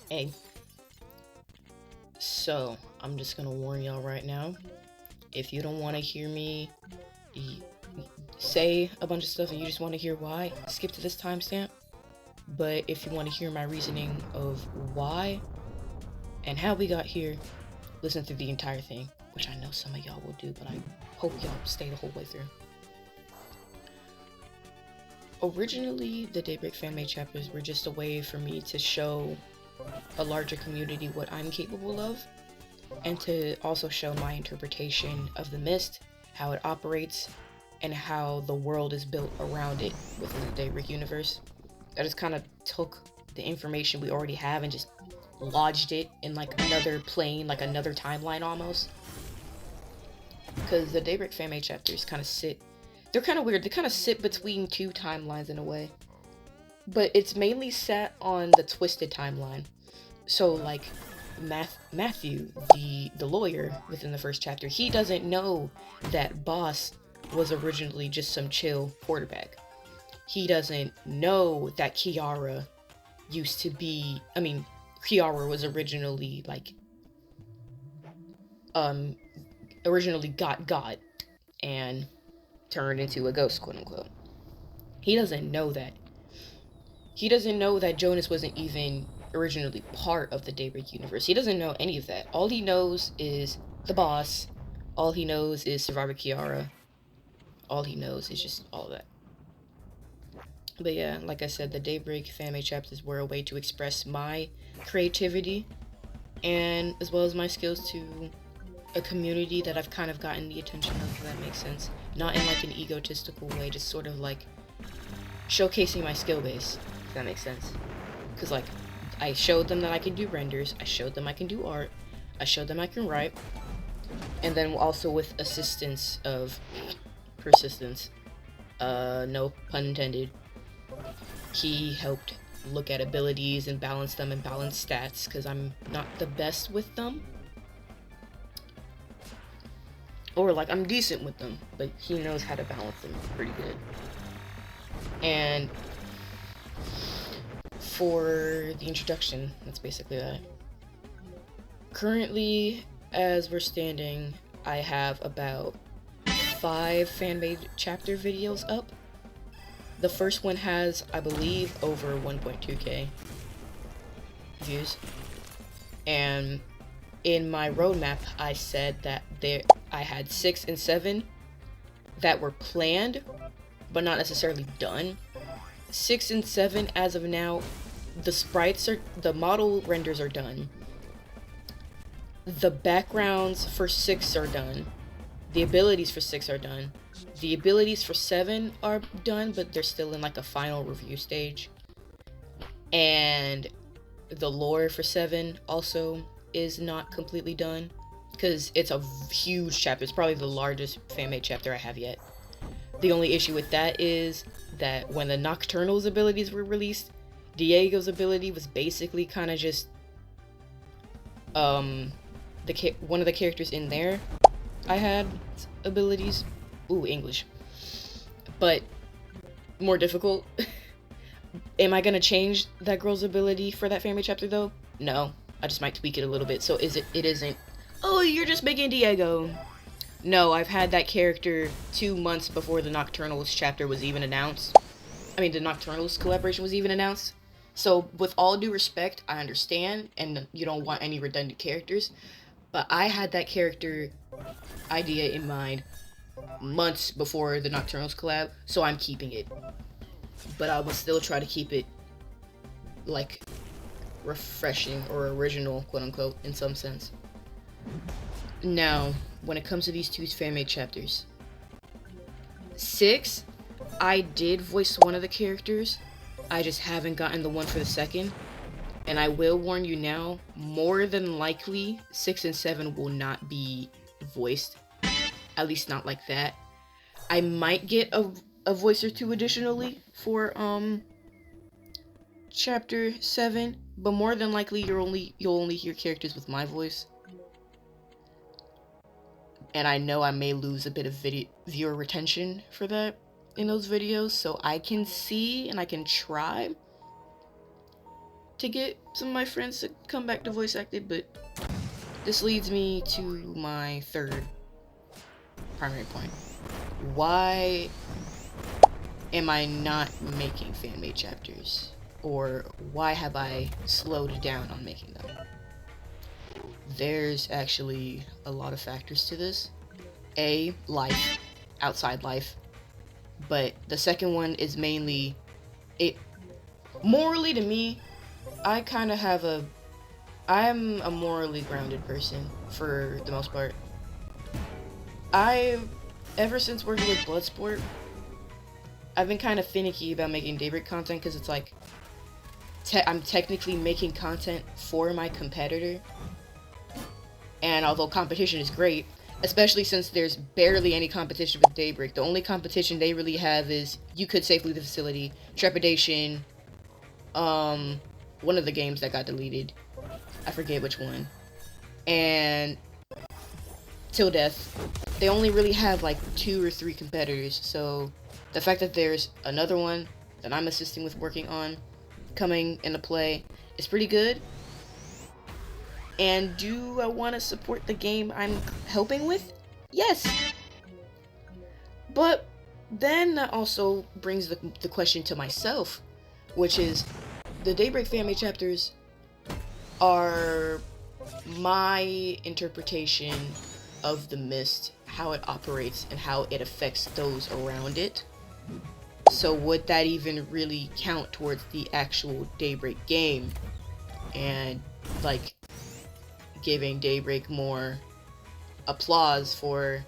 Hey, so I'm just gonna warn y'all right now. If you don't want to hear me say a bunch of stuff and you just want to hear why, skip to this timestamp. But if you want to hear my reasoning of why and how we got here, listen through the entire thing, which I know some of y'all will do, but I hope y'all stay the whole way through. Originally, the Daybreak Fanmade chapters were just a way for me to show a larger community what I'm capable of, and to also show my interpretation of the mist, how it operates, and how the world is built around it within the Daybreak universe. I just kind of took the information we already have and just lodged it in like another plane, like another timeline almost. Because the Daybreak Fanmade chapters kind of they're kind of weird, they kind of sit between two timelines in a way. But it's mainly set on the twisted timeline. So like Matthew, the lawyer within the first chapter, he doesn't know that Boss was originally just some chill quarterback. He doesn't know that Kiara used to be, Kiara was originally like, originally got and turned into a ghost, quote unquote. He doesn't know that. He doesn't know that Jonas wasn't even originally part of the Daybreak universe. He doesn't know any of that. All he knows is the boss. All he knows is Survivor Kiara. All he knows is just all of that. But yeah, like I said, the Daybreak Fanmade chapters were a way to express my creativity and as well as my skills to a community that I've kind of gotten the attention of, if that makes sense. Not in like an egotistical way, just sort of like showcasing my skill base, if that makes sense. Because like, I showed them that I can do renders, I showed them I can do art, I showed them I can write, and then also with assistance of persistence, no pun intended, he helped look at abilities and balance them and balance stats, because I'm not the best with them. Or like, I'm decent with them, but he knows how to balance them pretty good. And for the introduction, that's basically that. Currently, as we're standing, I have about 5 fan-made chapter videos up. The first one has, I believe, over 1.2k views. And in my roadmap, I said that I had 6 and 7 that were planned, but not necessarily done. 6 and 7, as of now, the model renders are done. The backgrounds for 6 are done. The abilities for 6 are done. The abilities for 7 are done, but they're still in like a final review stage. And the lore for 7 also is not completely done, because it's a huge chapter. It's probably the largest fan-made chapter I have yet. The only issue with that is that when the Nocturnal's abilities were released, Diego's ability was basically kind of just one of the characters in there I had abilities. Ooh, English. But more difficult. Am I gonna change that girl's ability for that family chapter though? No. I just might tweak it a little bit. So it isn't, oh, you're just making Diego. No, I've had that character 2 months before the Nocturnals chapter was even announced. I mean, the Nocturnals collaboration was even announced. So, with all due respect, I understand, and you don't want any redundant characters, but I had that character idea in mind months before the Nocturnals collab, so I'm keeping it. But I will still try to keep it, like, refreshing or original, quote-unquote, in some sense. Now, when it comes to these 2 fan-made chapters, 6, I did voice one of the characters. I just haven't gotten the one for the second. And I will warn you now, more than likely, 6 and 7 will not be voiced. At least not like that. I might get a voice or 2 additionally for chapter 7, but more than likely you'll only hear characters with my voice. And I know I may lose a bit of viewer retention for that in those videos, so I can see and I can try to get some of my friends to come back to voice acting, but this leads me to my third primary point. Why am I not making fan-made chapters? Or why have I slowed down on making them? There's actually a lot of factors to this. A, life, outside life. But the second one is mainly, morally to me, I'm a morally grounded person for the most part. Ever since working with Bloodsport, I've been kind of finicky about making Daybreak content because it's like, I'm technically making content for my competitor. And although competition is great, especially since there's barely any competition with Daybreak, the only competition they really have is You Could Safely Leave the Facility, Trepidation, one of the games that got deleted, I forget which one, and Till Death. They only really have like 2 or 3 competitors, so the fact that there's another one that I'm assisting with working on coming into play is pretty good. And do I want to support the game I'm helping with? Yes! But then that also brings the question to myself, which is, the Daybreak family chapters are my interpretation of the mist, how it operates, and how it affects those around it. So would that even really count towards the actual Daybreak game? And, like, giving Daybreak more applause for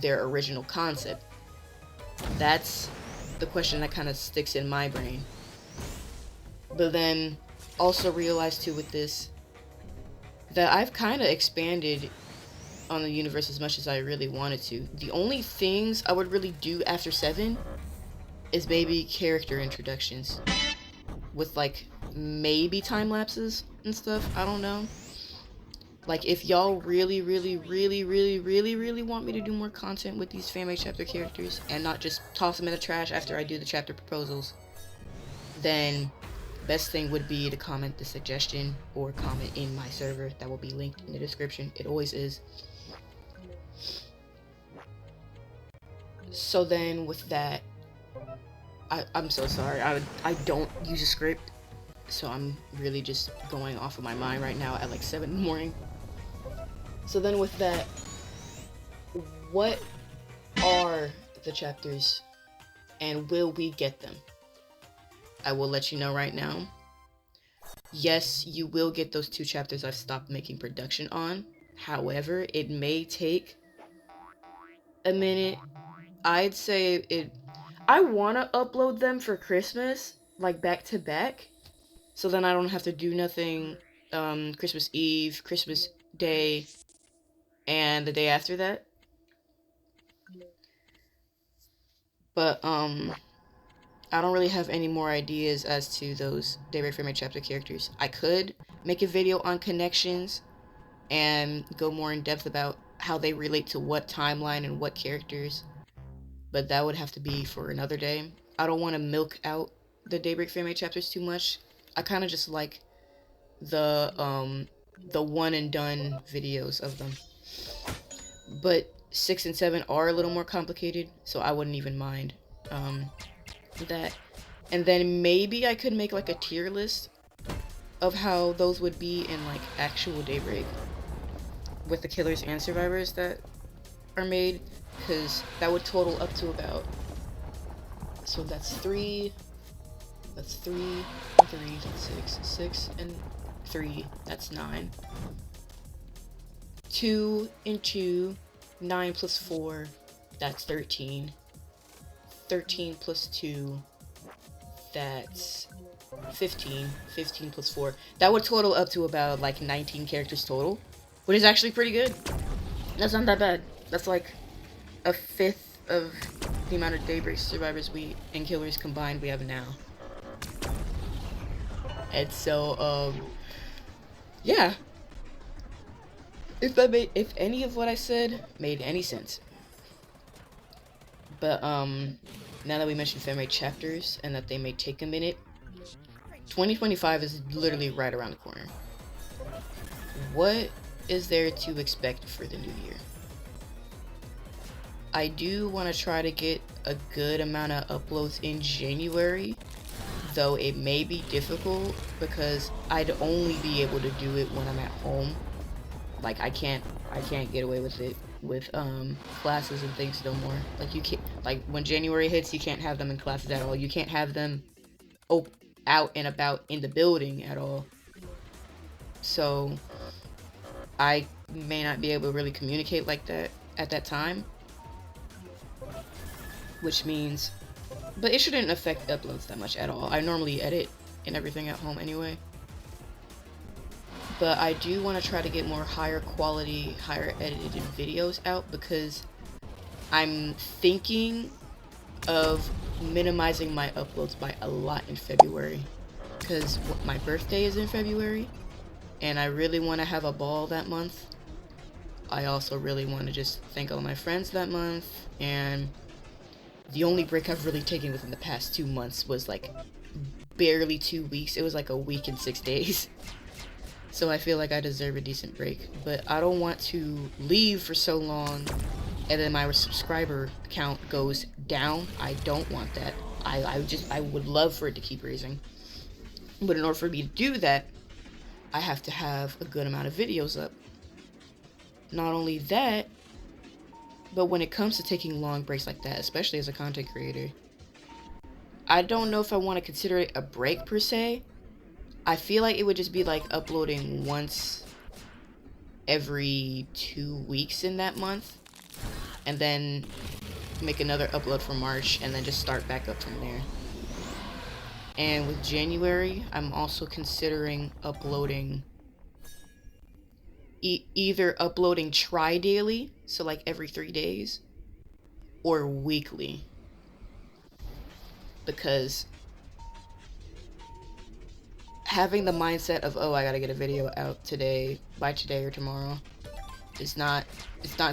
their original concept? That's the question that kind of sticks in my brain. But then, also realize too with this, that I've kind of expanded on the universe as much as I really wanted to. The only things I would really do after 7 is maybe character introductions. With, like, maybe time lapses and stuff, I don't know. Like, if y'all really want me to do more content with these Fanmade chapter characters, and not just toss them in the trash after I do the chapter proposals, then best thing would be to comment the suggestion, or comment in my server. That will be linked in the description. It always is. So then, with that, I'm so sorry. I don't use a script, so I'm really just going off of my mind right now at like 7 in the morning. So then with that, what are the chapters, and will we get them? I will let you know right now. Yes, you will get those 2 chapters I've stopped making production on. However, it may take a minute. I'd say I want to upload them for Christmas, like back to back, so then I don't have to do nothing Christmas Eve, Christmas Day, and the day after that. But I don't really have any more ideas as to those Daybreak Fanmade chapter characters. I could make a video on connections and go more in depth about how they relate to what timeline and what characters, but that would have to be for another day. I don't want to milk out the Daybreak Fanmade chapters too much. I kind of just like the one and done videos of them. But 6 and 7 are a little more complicated, so I wouldn't even mind that. And then maybe I could make like a tier list of how those would be in like actual Daybreak, with the killers and survivors that are made, because that would total up to about, so that's 3, that's 3, 6 and 3, that's 9. 2 and 2, 9 plus 4, that's 13. 13 plus 2, that's 15. 15 plus 4. That would total up to about like 19 characters total, which is actually pretty good. That's not that bad. That's like a 5th of the amount of Daybreak survivors and killers combined we have now. And so, yeah. If any of what I said made any sense. But, now that we mentioned Fanmade chapters, and that they may take a minute, 2025 is literally right around the corner. What is there to expect for the new year? I do want to try to get a good amount of uploads in January, though it may be difficult because I'd only be able to do it when I'm at home. Like I can't get away with it with classes and things no more. Like you can't, like when January hits, you can't have them in classes at all. You can't have them out and about in the building at all. So I may not be able to really communicate like that at that time, which means, but it shouldn't affect uploads that much at all. I normally edit and everything at home anyway. But I do want to try to get more higher quality, higher edited videos out because I'm thinking of minimizing my uploads by a lot in February because my birthday is in February and I really want to have a ball that month. I also really want to just thank all my friends that month, and the only break I've really taken within the past 2 months was like barely 2 weeks. It was like a week and 6 days. So I feel like I deserve a decent break, but I don't want to leave for so long and then my subscriber count goes down. I don't want that. I would love for it to keep raising. But in order for me to do that, I have to have a good amount of videos up. Not only that, but when it comes to taking long breaks like that, especially as a content creator, I don't know if I want to consider it a break per se. I feel like it would just be like uploading once every 2 weeks in that month, and then make another upload for March, and then just start back up from there. And with January, I'm also considering uploading either uploading tri-daily, so like every 3 days, or weekly, because having the mindset of, oh, I gotta get a video out today, by today or tomorrow, it's not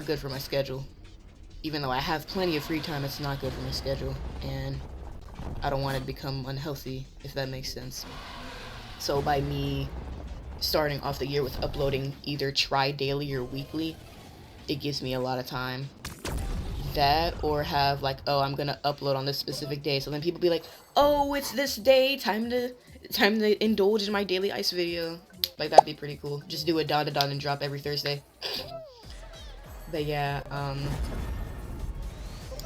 good for my schedule. Even though I have plenty of free time, it's not good for my schedule, and I don't want it to become unhealthy, if that makes sense. So by me starting off the year with uploading either tri-daily or weekly, it gives me a lot of time. That, or have like, oh, I'm gonna upload on this specific day, so then people be like, oh, it's this day, time to indulge in my daily ice video. Like, that'd be pretty cool. Just do a dot and drop every Thursday. But yeah,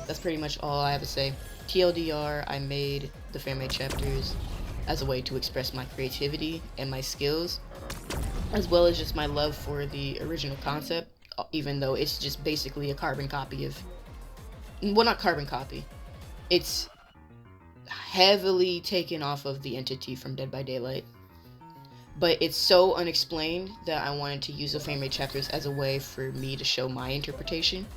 that's pretty much all I have to say. TLDR, I made the Fanmade chapters as a way to express my creativity and my skills, as well as just my love for the original concept, even though it's just basically a carbon copy of, well, not carbon copy, it's heavily taken off of the entity from Dead by Daylight, but it's so unexplained that I wanted to use the Fanmade chapters as a way for me to show my interpretation.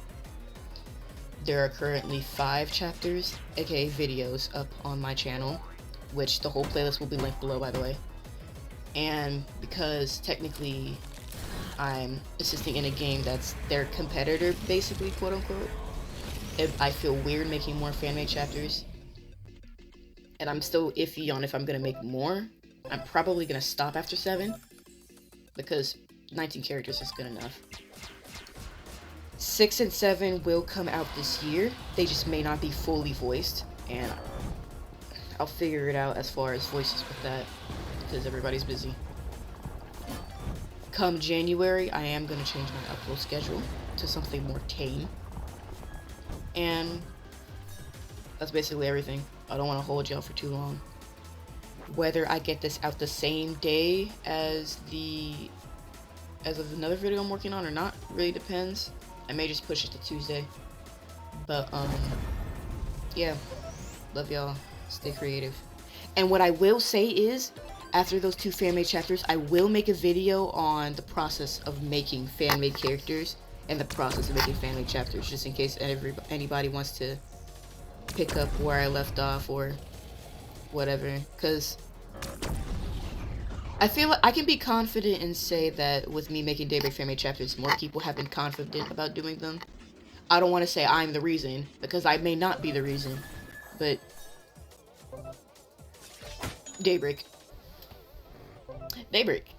There are currently 5 chapters, aka videos, up on my channel, which the whole playlist will be linked below, by the way. And because technically I'm assisting in a game that's their competitor, basically, quote unquote, I feel weird making more Fanmade chapters, and I'm still iffy on if I'm gonna make more. I'm probably gonna stop after 7, because 19 characters is good enough. 6 and 7 will come out this year. They just may not be fully voiced, and I'll figure it out as far as voices with that, because everybody's busy. Come January, I am going to change my upload schedule to something more tame. And that's basically everything. I don't want to hold y'all for too long. Whether I get this out the same day as of another video I'm working on or not really depends. I may just push it to Tuesday. But yeah, love y'all. Stay creative. And what I will say is, after those 2 fan-made chapters, I will make a video on the process of making fan-made characters and the process of making fan-made chapters, just in case anybody wants to pick up where I left off or whatever. Because I feel like I can be confident and say that with me making Daybreak fan-made chapters, more people have been confident about doing them. I don't want to say I'm the reason, because I may not be the reason, but Daybreak. Daybreak.